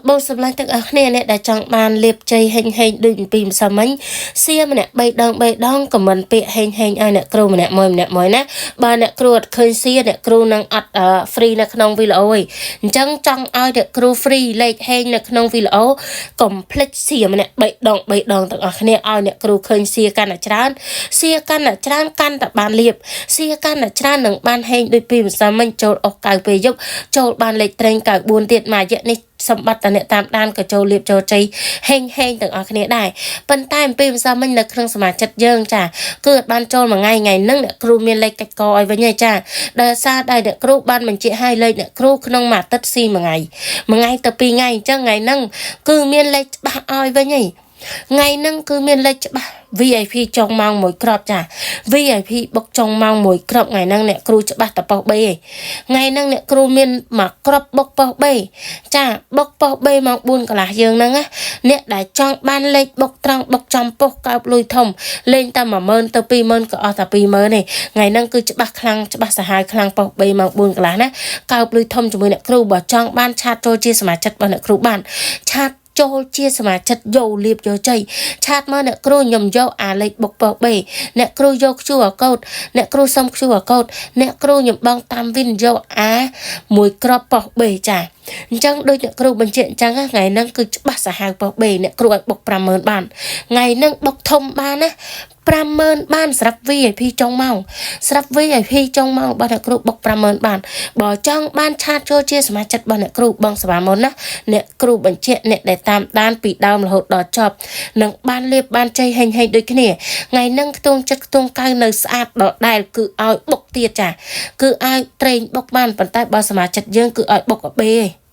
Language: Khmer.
បងសម្លាញ់ទាំងអស់គ្នាអ្នកដែលចង់បានលៀបជ័យហេងហេងដូចពីម្សិលមិញសៀម្នាក់3 ដងខមមិនពាក្យហេងហេងឲ្យអ្នកគ្រូម្នាក់មួយណាបើអ្នកគ្រូអត់ឃើញសៀអ្នកគ្រូនឹងអត់ free នៅក្នុងវីដេអូឯងអញ្ចឹងចង់ឲ្យអ្នកគ្រូ free លេខហេងនៅក្នុងវីដេអូកុំភ្លេចសៀម្នាក់3 ដងទាំងអស់គ្នាឲ្យអ្នកគ្រូឃើញសៀកាន់តែច្រើនសៀកាន់តែច្រើនកាន់តែបានលៀបសៀកាន់តែច្រើននឹងបានហេងដូចពីម្សិលមិញចូលអស់កៅពេលយប់ចូលបានលេខត្រេង94ទៀតមួយរយៈនេះសម្បត្តិអ្នកតាមដានក៏ចូលលៀបចូលជ័យហេងទាំងអស់គ្នាដែរប៉ុន្តែអំពីម្សិលមិញនៅក្នុងសមាជិកយើងចាគឺអត់បានចូលមួយថ្ងៃហ្នឹងអ្នកគ្រូមានលេខកាច់កឲ្យវិញហើយចាដោយសារតែអ្នកគ្រូបានបញ្ជាក់ឲ្យលេខអ្នកគ្រូក្នុងមួយអាទិត្យស៊ីមួយថ្ងៃទៅ2ថ្ងៃអញ្ចឹងថ្ងៃហ្នឹងគឺមានលេខច្បាស់ឲ្យវិញហើយថ្ងៃហ្នឹងគឺមានលេខច្បាស់ VIP ចុងម៉ោង1គ្រាប់ចា VIP បុកចុងម៉ោង1គ្រាប់ថ្ងៃហ្នឹងអ្នកគ្រូច្បាស់តប៉ុស B ឯងថ្ងៃហ្នឹងអ្នកគ្រូមានមួយគ្រាប់បុកប៉ុស B ចាបុកប៉ុស B ម៉ោង4កន្លះយើងហ្នឹងណាអ្នកដែលចង់បានលេខបុកត្រង់បុកចំប៉ុសកើបលុយធំលេងតែ 10000 ទៅ 20000 ក៏អស់តែ 20000 ទេថ្ងៃហ្នឹងគឺច្បាស់ខ្លាំងច្បាស់សាហាវខ្លាំងប៉ុស B ម៉ោង4កន្លះណាកើបលុយធំជាមួយអ្នកគ្រូបើចង់បានឆាតចូលជាសមាជិករបស់អ្នកគ្រូបានឆាតចូលជាសមាជិកយកលៀបយកជ័យឆាតមកអ្នកគ្រូខ្ញុំយកអាលេខបុកប៉ុស B អ្នកគ្រូយក QR code អ្នកគ្រូសុំ QR code អ្នកគ្រូខ្ញុំបងតាមវិនយកអាមួយក្របប៉ុស B ចាអញ្ចឹងដូចអ្នកគ្រូបញ្ជាក់អញ្ចឹងថ្ងៃហ្នឹងគឺច្បាស់សាហាវប៉ុស B អ្នកគ្រូឲ្យបុក 50000 បានថ្ងៃហ្នឹងបុកធំបានណា50000 បានស្រាប់ VIP ចុងម៉ោងស្រាប់ VIP ចុងម៉ោងរបស់អ្នកគ្រូបុក 50000 បានបើចង់បានឆាតចូលជាសមាជិករបស់អ្នកគ្រូបងសវ៉ាមុនណាអ្នកគ្រូបញ្ជាក់អ្នកដែលតាមដានពីដើមរហូតដល់ចប់នឹងបានលៀបបានជ័យហេងដូចគ្នាថ្ងៃហ្នឹងខ្ទង់ចិត្តខ្ទង់កៅនៅស្អាតដដែលគឺឲ្យបុកទៀតចាគឺឲ្យត្រេងបុកបានប៉ុន្តែបើសមាជិកយើងគឺឲ្យបុកអបេ